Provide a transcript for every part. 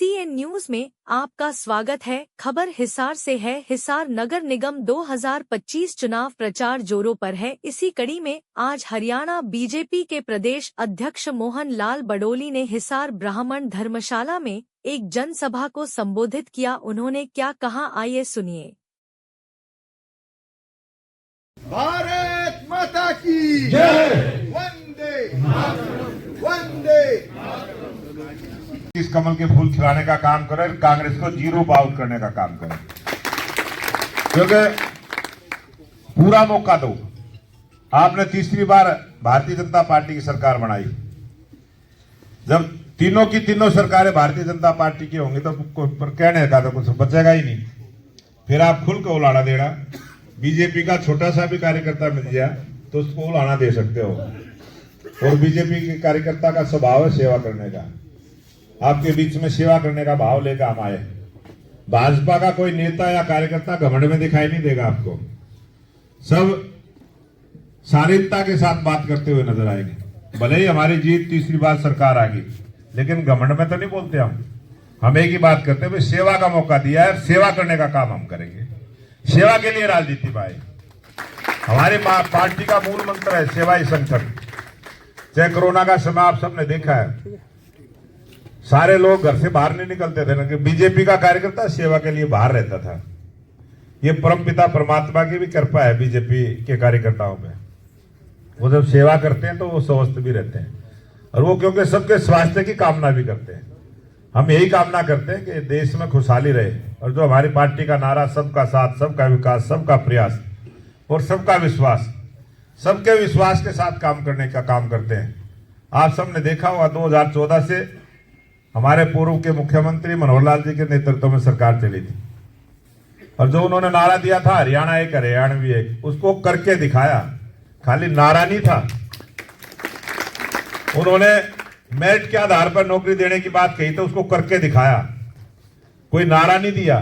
CN news में आपका स्वागत है। खबर हिसार से है। हिसार नगर निगम 2025 चुनाव प्रचार जोरों पर है। इसी कड़ी में आज हरियाणा बीजेपी के प्रदेश अध्यक्ष मोहन लाल बडोली ने हिसार ब्राह्मण धर्मशाला में एक जनसभा को संबोधित किया। उन्होंने क्या कहा, आइए सुनिए। भारत माता की जय। वंदे मातरम, वंदे। इस कमल के फूल खिलाने का काम करें, कांग्रेस को जीरो आउट करने का काम करें, क्योंकि पूरा मौका दो। आपने तीसरी बार भारतीय जनता पार्टी की सरकार बनाई। जब तीनों की तीनों सरकारें भारतीय जनता पार्टी की होंगी तो पर कहने का तो कुछ बचेगा ही नहीं। फिर आप खुल के उलाड़ा देना। बीजेपी का छोटा सा भी कार्यकर्ता मिल गया तो उसको उलाना दे सकते हो। और बीजेपी के कार्यकर्ता का स्वभाव है सेवा करने का। आपके बीच में सेवा करने का भाव लेकर हम आए। भाजपा का कोई नेता या कार्यकर्ता घमंड में दिखाई नहीं देगा आपको। सब शालीनता के साथ बात करते हुए नजर आएंगे। भले ही हमारी जीत तीसरी बार सरकार आ गई, लेकिन घमंड में तो नहीं बोलते हम एक ही बात करते हैं, सेवा का मौका दिया है, सेवा करने का काम हम करेंगे। सेवा के लिए राजनीति भाई। हमारी पार्टी का मूल मंत्र है सेवा ही संगठन। चाहे कोरोना का समय आप सबने देखा है, सारे लोग घर से बाहर नहीं निकलते थे ना, कि बीजेपी का कार्यकर्ता सेवा के लिए बाहर रहता था। ये परमपिता परमात्मा की भी कृपा है बीजेपी के कार्यकर्ताओं में। वो जब सेवा करते हैं तो वो स्वस्थ भी रहते हैं, और वो क्योंकि सबके स्वास्थ्य की कामना भी करते हैं। हम यही कामना करते हैं कि देश में खुशहाली रहे। और जो हमारी पार्टी का नारा सबका साथ, सबका विकास, सबका प्रयास और सबका विश्वास, सबके विश्वास के साथ काम करने का काम करते हैं। आप सबने देखा होगा 2014 से हमारे पूर्व के मुख्यमंत्री मनोहर लाल जी के नेतृत्व में सरकार चली थी, और जो उन्होंने नारा दिया था हरियाणा एक हरियाणवी एक, उसको करके दिखाया। खाली नारा नहीं था, उन्होंने मेरिट के आधार पर नौकरी देने की बात कही तो उसको करके दिखाया। कोई नारा नहीं दिया।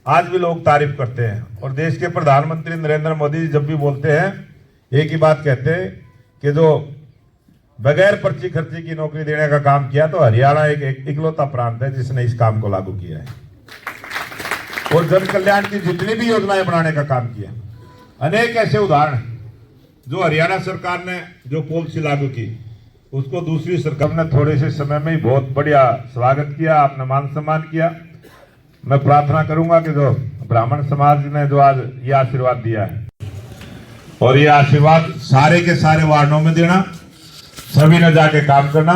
आज भी लोग तारीफ करते हैं। और देश के प्रधानमंत्री नरेंद्र मोदी जी जब भी बोलते हैं एक ही बात कहते हैं कि जो बगैर पर्ची खर्ची की नौकरी देने का काम किया, तो हरियाणा एक इकलौता प्रांत है जिसने इस काम को लागू किया है। और जन कल्याण की जितनी भी योजनाएं बनाने का काम किया, अनेक ऐसे उदाहरण हैं। जो हरियाणा सरकार ने जो पॉलिसी लागू की, उसको दूसरी सरकार ने थोड़े से समय में ही बहुत बढ़िया स्वागत किया। आपने मान सम्मान किया। मैं प्रार्थना करूंगा कि जो ब्राह्मण समाज ने जो आज ये आशीर्वाद दिया है, और ये आशीर्वाद सारे के सारे वार्डों में देना, सभी ने जाके काम करना,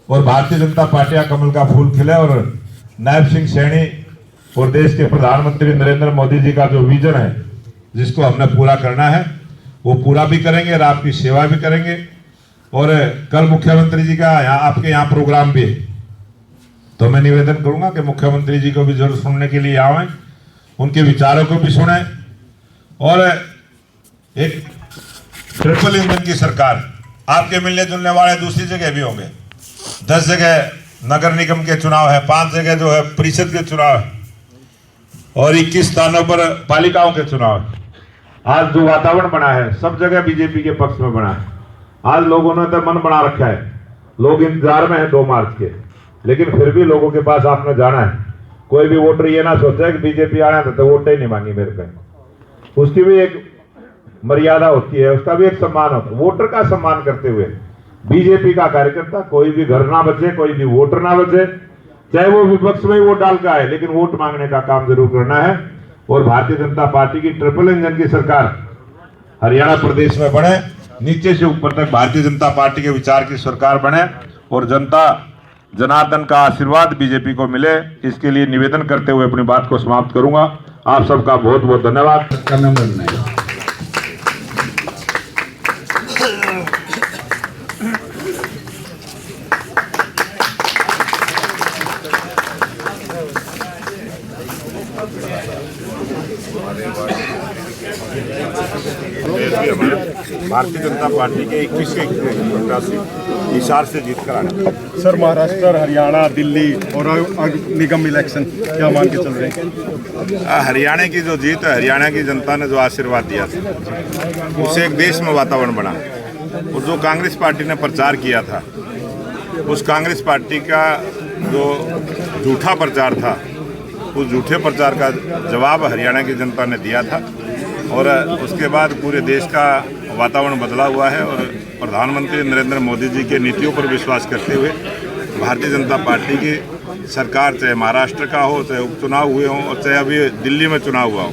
और भारतीय जनता पार्टी का कमल का फूल खिले। और नायब सिंह सैनी और देश के प्रधानमंत्री नरेंद्र मोदी जी का जो विजन है, जिसको हमने पूरा करना है, वो पूरा भी करेंगे और आपकी सेवा भी करेंगे। और कल मुख्यमंत्री जी का आपके यहाँ प्रोग्राम भी है, तो मैं निवेदन करूंगा कि मुख्यमंत्री जी को भी जरूर सुनने के लिए आवें, उनके विचारों को भी सुने। और एक ट्रिपल इंजन की सरकार, आपके मिलने जुलने वाले दूसरी जगह भी होंगे। 10 जगह नगर निगम के चुनाव है, 5 जगह जो है परिषद के चुनाव है, और 21 स्थानों पर पालिकाओं के चुनाव है। आज जो वातावरण बना है सब जगह बीजेपी के पक्ष में बना है। आज लोगों ने तो मन बना रखा है, लोग इंतजार में है 2 मार्च के, लेकिन फिर भी लोगों के पास आपने जाना है। कोई भी वोटर ये ना सोचे कि बीजेपी आना था तो वोट ही नहीं मांगी मेरे पे। उसकी भी एक मर्यादा होती है, उसका भी एक सम्मान होता है। वोटर का सम्मान करते हुए बीजेपी का कार्यकर्ता कोई भी घर ना बचे, कोई भी वोटर ना बचे, चाहे वो विपक्ष में ही वोट डाल का है, लेकिन वोट मांगने का काम जरूर करना है। और भारतीय जनता पार्टी की ट्रिपल इंजन की सरकार हरियाणा प्रदेश में बने, नीचे से ऊपर तक भारतीय जनता पार्टी के विचार की सरकार बने, और जनता जनार्दन का आशीर्वाद बीजेपी को मिले, इसके लिए निवेदन करते हुए अपनी बात को समाप्त करूंगा। आप सबका बहुत बहुत धन्यवाद। भारतीय जनता पार्टी के 21 के प्रत्याशी हिसार से जीत कर आने। सर, महाराष्ट्र, हरियाणा, दिल्ली और निगम इलेक्शन क्या मान के चल रहे हैं? हरियाणा की जो जीत है, हरियाणा की जनता ने जो आशीर्वाद दिया था, उससे एक देश में वातावरण बना। और जो कांग्रेस पार्टी ने प्रचार किया था, उस कांग्रेस पार्टी का जो झूठा प्रचार था, उस झूठे प्रचार का जवाब हरियाणा की जनता ने दिया था और उसके बाद पूरे देश का वातावरण बदला हुआ है और प्रधानमंत्री नरेंद्र मोदी जी के नीतियों पर विश्वास करते हुए भारतीय जनता पार्टी की सरकार, चाहे महाराष्ट्र का हो, चाहे उपचुनाव हुए हों और चाहे अभी दिल्ली में चुनाव हुआ हो,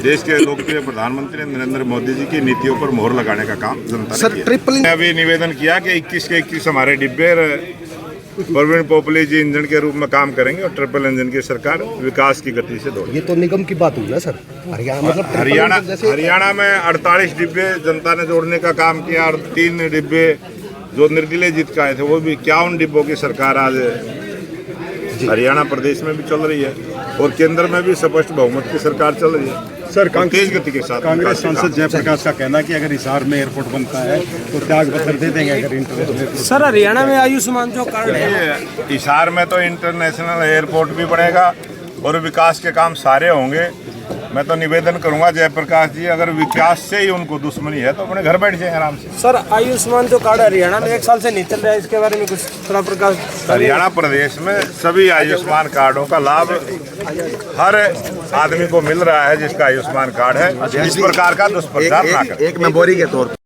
देश के लोकप्रिय प्रधानमंत्री नरेंद्र मोदी जी की नीतियों पर मोहर लगाने का काम जनता ने किया। मैंने अभी निवेदन किया कि 21 के 21 हमारे डिब्बे प्रवीण पोपली जी इंजन के रूप में काम करेंगे और ट्रिपल इंजन की सरकार विकास की गति से दौड़ेगी। ये तो निगम की बात हुई ना सर। हरियाणा मतलब हरियाणा में 48 डिब्बे जनता ने जोड़ने का काम किया और 3 डिब्बे जो निर्दलीय जीत के आए थे, वो भी 51 डिब्बों की सरकार आज हरियाणा प्रदेश में भी चल रही है और केंद्र में भी स्पष्ट बहुमत की सरकार चल रही है सर। तेज गति के साथ कांग्रेस सांसद जयप्रकाश का कहना कि अगर हिसार में एयरपोर्ट बनता है तो त्याग पत्र दे देंगे अगर इंटरनेशनल। सर हरियाणा में आयुष्मान जो कार्ड है, हिसार में तो इंटरनेशनल एयरपोर्ट भी बनेगा और विकास के काम सारे होंगे। मैं तो निवेदन करूंगा जयप्रकाश जी, अगर विकास से ही उनको दुश्मनी है तो अपने घर बैठ जाए आराम से। सर आयुष्मान जो कार्ड हरियाणा में 1 साल से नहीं चल रहा है, इसके बारे में कुछ थोड़ा प्रकाश। हरियाणा प्रदेश में सभी आयुष्मान कार्डों का लाभ हर आदमी को मिल रहा है जिसका आयुष्मान कार्ड है। इस प्रकार का दुष्प्रचार ना करें। एक मेमोरी के तौर पर